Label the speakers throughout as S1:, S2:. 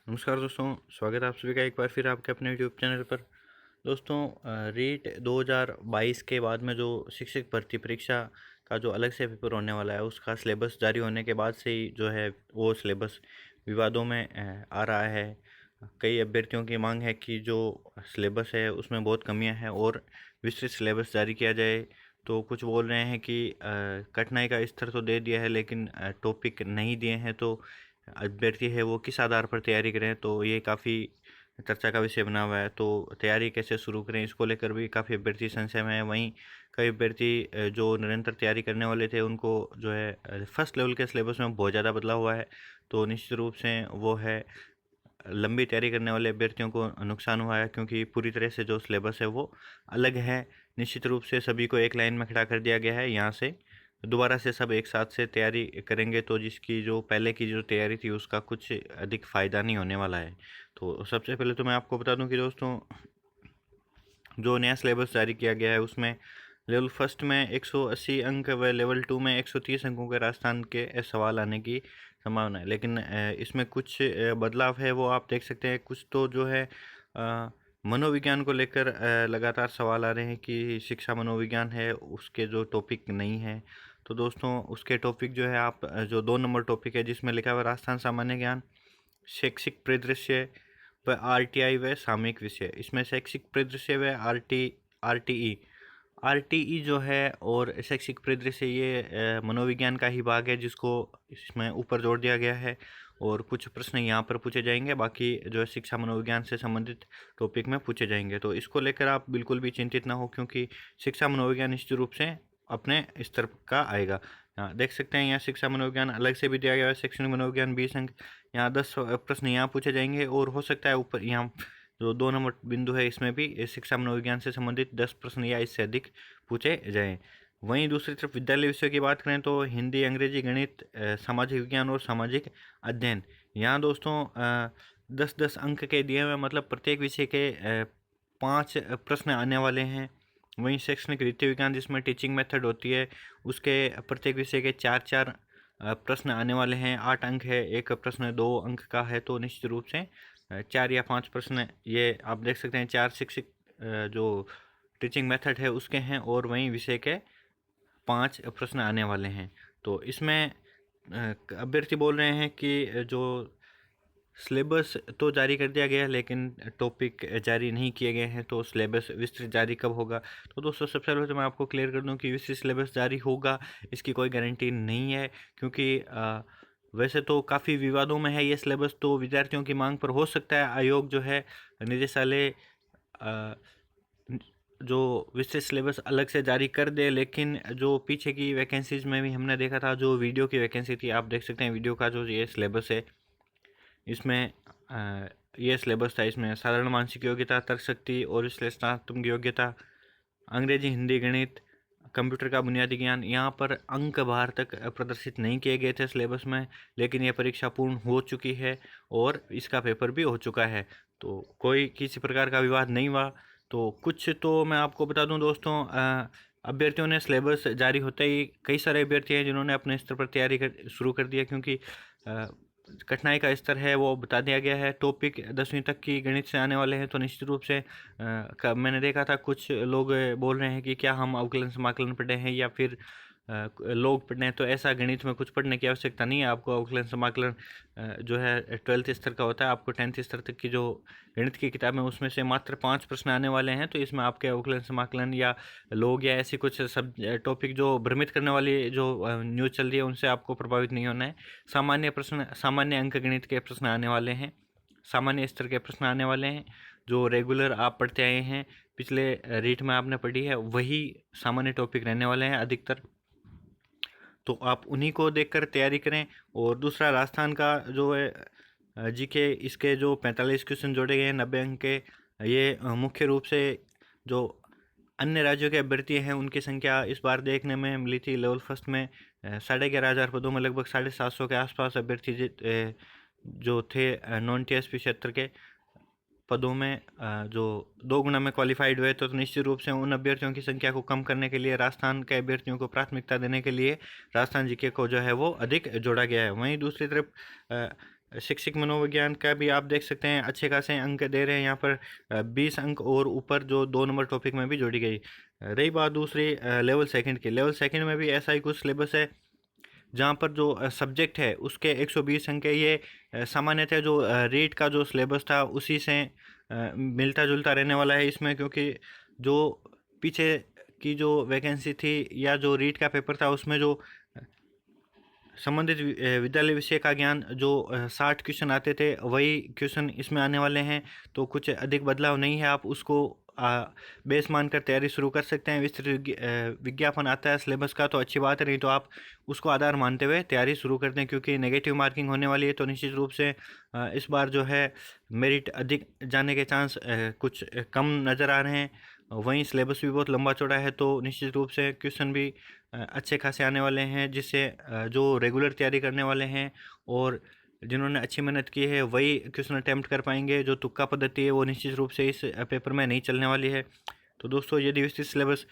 S1: नमस्कार दोस्तों, स्वागत है आप सभी का एक बार फिर आपके अपने यूट्यूब चैनल पर। दोस्तों, रीट 2022 के बाद में जो शिक्षक भर्ती परीक्षा का जो अलग से पेपर होने वाला है उसका सिलेबस जारी होने के बाद से ही जो है वो सिलेबस विवादों में आ रहा है। कई अभ्यर्थियों की मांग है कि जो सिलेबस है उसमें बहुत कमियां हैं और विस्तृत सिलेबस जारी किया जाए। तो कुछ बोल रहे हैं कि कठिनाई का स्तर तो दे दिया है लेकिन टॉपिक नहीं दिए हैं, तो अभ्यर्थी है वो किस आधार पर तैयारी करें। तो ये काफ़ी चर्चा का विषय बना हुआ है। तो तैयारी कैसे शुरू करें इसको लेकर भी काफ़ी अभ्यर्थी संशय में है। वहीं कई अभ्यर्थी जो निरंतर तैयारी करने वाले थे उनको जो है फर्स्ट लेवल के सिलेबस में बहुत ज़्यादा बदलाव हुआ है। तो निश्चित रूप से वो है लंबी तैयारी करने वाले अभ्यर्थियों को नुकसान हुआ है, क्योंकि पूरी तरह से जो सिलेबस है वो अलग है। निश्चित रूप से सभी को एक लाइन में खड़ा कर दिया गया है। यहाँ से दोबारा से सब एक साथ से तैयारी करेंगे तो जिसकी जो पहले की जो तैयारी थी उसका कुछ अधिक फ़ायदा नहीं होने वाला है। तो सबसे पहले तो मैं आपको बता दूं कि दोस्तों, जो नया सिलेबस जारी किया गया है उसमें लेवल फर्स्ट में 180 अंक व लेवल टू में 130 अंकों के राजस्थान के सवाल आने की संभावना है। लेकिन इसमें कुछ बदलाव है वो आप देख सकते हैं। कुछ तो जो है मनोविज्ञान को लेकर लगातार सवाल आ रहे हैं कि शिक्षा मनोविज्ञान है उसके जो टॉपिक नहीं है। तो दोस्तों, उसके टॉपिक जो है आप जो 2 नंबर टॉपिक है जिसमें लिखा हुआ है राजस्थान सामान्य ज्ञान, शैक्षिक परिदृश्य व आरटीआई व सामयिक विषय। इसमें शैक्षिक परिदृश्य व आरटीई आरटीई जो है और शैक्षिक परिदृश्य ये मनोविज्ञान का ही भाग है जिसको इसमें ऊपर जोड़ दिया गया है। और कुछ प्रश्न यहाँ पर पूछे जाएंगे, बाकी जो है शिक्षा मनोविज्ञान से संबंधित टॉपिक में पूछे जाएंगे। तो इसको लेकर आप बिल्कुल भी चिंतित ना हो, क्योंकि शिक्षा मनोविज्ञान निश्चित रूप से अपने स्तर का आएगा। यहाँ देख सकते हैं, यहाँ शिक्षा मनोविज्ञान अलग से भी दिया गया है। शैक्षणिक मनोविज्ञान 20 अंक, यहाँ 10 प्रश्न यहाँ पूछे जाएंगे और हो सकता है ऊपर यहाँ जो 2 नंबर बिंदु है इसमें भी शिक्षा मनोविज्ञान से संबंधित 10 प्रश्न या इससे अधिक पूछे जाएं। वहीं दूसरी तरफ विद्यालय विषयों की बात करें तो हिंदी, अंग्रेजी, गणित, सामाजिक विज्ञान और सामाजिक अध्ययन। यहाँ दोस्तों 10-10 अंक के दिए हुए, मतलब प्रत्येक विषय के 5 प्रश्न आने वाले हैं। वहीं शैक्षणिक रीति विज्ञान जिसमें टीचिंग मेथड होती है उसके प्रत्येक विषय के 4-4 प्रश्न आने वाले हैं। 8 अंक है, एक प्रश्न 2 अंक का है। तो निश्चित रूप से 4 या 5 प्रश्न ये आप देख सकते हैं। 4 शिक्षक जो टीचिंग मेथड है उसके हैं और वहीं विषय के 5 प्रश्न आने वाले हैं। तो इसमें अभ्यर्थी बोल रहे हैं कि जो सिलेबस तो जारी कर दिया गया है लेकिन टॉपिक जारी नहीं किए गए हैं, तो सिलेबस विस्तृत जारी कब होगा। तो दोस्तों, सबसे पहले तो मैं आपको क्लियर कर दूं कि विस्तृत सिलेबस जारी होगा इसकी कोई गारंटी नहीं है, क्योंकि वैसे तो काफ़ी विवादों में है ये सिलेबस। तो विद्यार्थियों की मांग पर हो सकता है आयोग जो है निदेशालय जो विशेष सिलेबस अलग से जारी कर दे। लेकिन जो पीछे की वैकेंसीज में भी हमने देखा था, जो वीडियो की वैकेंसी थी, आप देख सकते हैं वीडियो का जो ये सिलेबस है इसमें ये सिलेबस था। इसमें साधारण मानसिक योग्यता, तर्कशक्ति और विश्लेषणात्मक योग्यता, अंग्रेजी, हिंदी, गणित, कंप्यूटर का बुनियादी ज्ञान। यहाँ पर अंक बाहर तक प्रदर्शित नहीं किए गए थे सिलेबस में, लेकिन यह परीक्षा पूर्ण हो चुकी है और इसका पेपर भी हो चुका है। तो कोई किसी प्रकार का विवाद नहीं हुआ। तो कुछ तो मैं आपको बता दूं दोस्तों, अभ्यर्थियों ने सिलेबस जारी होते ही, कई सारे अभ्यर्थी हैं जिन्होंने अपने स्तर पर तैयारी शुरू कर दिया, क्योंकि कठिनाई का स्तर है वो बता दिया गया है। टॉपिक 10वीं तक की गणित से आने वाले हैं। तो निश्चित रूप से मैंने देखा था कुछ लोग बोल रहे हैं कि क्या हम अवकलन समाकलन पढ़े हैं या फिर लोग पढ़े हैं। तो ऐसा गणित में कुछ पढ़ने की आवश्यकता नहीं है। आपको अवकलन समाकलन जो है 12th स्तर का होता है। आपको 10th स्तर तक की जो गणित की किताब है उसमें से मात्र 5 प्रश्न आने वाले हैं। तो इसमें आपके अवकलन समाकलन या लोग या ऐसी कुछ सब टॉपिक जो भ्रमित करने वाली जो न्यूज़ चल रही है उनसे आपको प्रभावित नहीं होना है। सामान्य प्रश्न, सामान्य अंक गणित के प्रश्न आने वाले हैं, सामान्य स्तर के प्रश्न आने वाले हैं। जो रेगुलर आप पढ़ते आए हैं, पिछले रीट में आपने पढ़ी है, वही सामान्य टॉपिक रहने वाले हैं अधिकतर। तो आप उन्हीं को देखकर तैयारी करें। और दूसरा, राजस्थान का जो है जीके, इसके जो 45 क्वेश्चन जोड़े गए हैं 90 अंक के, ये मुख्य रूप से जो अन्य राज्यों के अभ्यर्थी हैं उनकी संख्या इस बार देखने में मिली थी। लेवल फर्स्ट में 11,500 पदों में लगभग 750 के आसपास अभ्यर्थी जो थे नॉन टीएसपी क्षेत्र के पदों में जो 2 गुना में क्वालिफाइड हुए। तो निश्चित रूप से उन अभ्यर्थियों की संख्या को कम करने के लिए, राजस्थान के अभ्यर्थियों को प्राथमिकता देने के लिए राजस्थान जीके को जो है वो अधिक जोड़ा गया है। वहीं दूसरी तरफ शिक्षक मनोविज्ञान का भी आप देख सकते हैं अच्छे खासे अंक दे रहे हैं यहाँ पर, 20 अंक और ऊपर जो 2 नंबर टॉपिक में भी जोड़ी गई। रही बात दूसरी लेवल सेकंड की, लेवल सेकंड में भी ऐसा ही कुछ सिलेबस है जहाँ पर जो सब्जेक्ट है उसके 120 अंक है। ये सामान्यतः जो रीट का जो सिलेबस था उसी से मिलता जुलता रहने वाला है इसमें, क्योंकि जो पीछे की जो वैकेंसी थी या जो रीट का पेपर था उसमें जो संबंधित विद्यालय विषय का ज्ञान जो 60 क्वेश्चन आते थे वही क्वेश्चन इसमें आने वाले हैं। तो कुछ अधिक बदलाव नहीं है, आप उसको बेस मानकर तैयारी शुरू कर सकते हैं। विस्तृत विज्ञापन आता है सिलेबस का तो अच्छी बात है, नहीं तो आप उसको आधार मानते हुए तैयारी शुरू कर दें, क्योंकि नेगेटिव मार्किंग होने वाली है। तो निश्चित रूप से इस बार जो है मेरिट अधिक जाने के चांस कुछ कम नज़र आ रहे हैं। वहीं सिलेबस भी बहुत लंबा चौड़ा है, तो निश्चित रूप से क्वेश्चन भी अच्छे खासे आने वाले हैं, जिससे जो रेगुलर तैयारी करने वाले हैं और जिन्होंने अच्छी मेहनत की है वही क्वेश्चन अटैम्प्ट कर पाएंगे। जो तुक्का पद्धति है वो निश्चित रूप से इस पेपर में नहीं चलने वाली है। तो दोस्तों यदि विस्तृत सिलेबस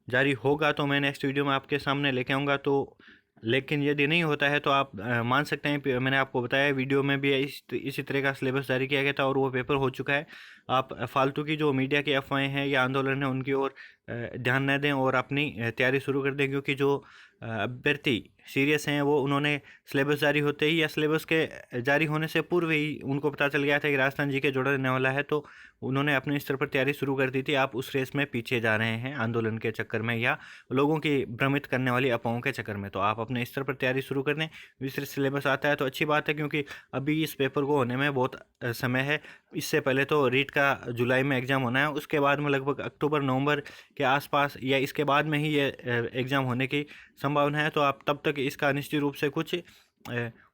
S1: जारी होगा तो मैं नेक्स्ट वीडियो में आपके सामने लेके आऊँगा। तो लेकिन यदि नहीं होता है तो आप मान सकते हैं, मैंने आपको बताया वीडियो में भी इसी तरह का सिलेबस जारी किया गया था और वो पेपर हो चुका है। आप फालतू की जो मीडिया की अफवाहें हैं या आंदोलन है उनकी ओर ध्यान न दें और अपनी तैयारी शुरू कर दें, क्योंकि जो अभ्यर्थी सीरियस हैं वो उन्होंने सिलेबस जारी होते ही या सिलेबस के जारी होने से पूर्व ही उनको पता चल गया था कि राजस्थान जी के जोड़ा रहने वाला है, तो उन्होंने अपने स्तर पर तैयारी शुरू कर दी थी। आप उस रेस में पीछे जा रहे हैं आंदोलन के चक्कर में या लोगों की भ्रमित करने वाली अफवाहों के चक्कर में। तो आप अपने स्तर पर तैयारी शुरू कर दें। विस्तृत सिलेबस आता है तो अच्छी बात है, क्योंकि अभी इस पेपर को होने में बहुत समय है। इससे पहले तो रीट का जुलाई में एग्ज़ाम होना है, उसके बाद में लगभग अक्टूबर नवंबर के आसपास या इसके बाद में ही ये एग्ज़ाम होने की संभावना है। तो आप तब तक इसका निश्चित रूप से कुछ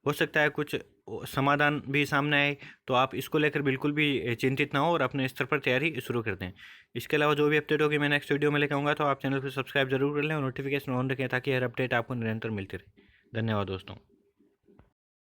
S1: हो सकता है कुछ समाधान भी सामने आए। तो आप इसको लेकर बिल्कुल भी चिंतित ना हो और अपने स्तर पर तैयारी शुरू कर दें। इसके अलावा जो भी अपडेट होगी मैं नेक्स्ट वीडियो में लेकर आऊँगा, तो आप चैनल को सब्सक्राइब जरूर कर लें और नोटिफिकेशन ऑन रखें ताकि हर अपडेट आपको निरंतर मिलती रहे। धन्यवाद दोस्तों।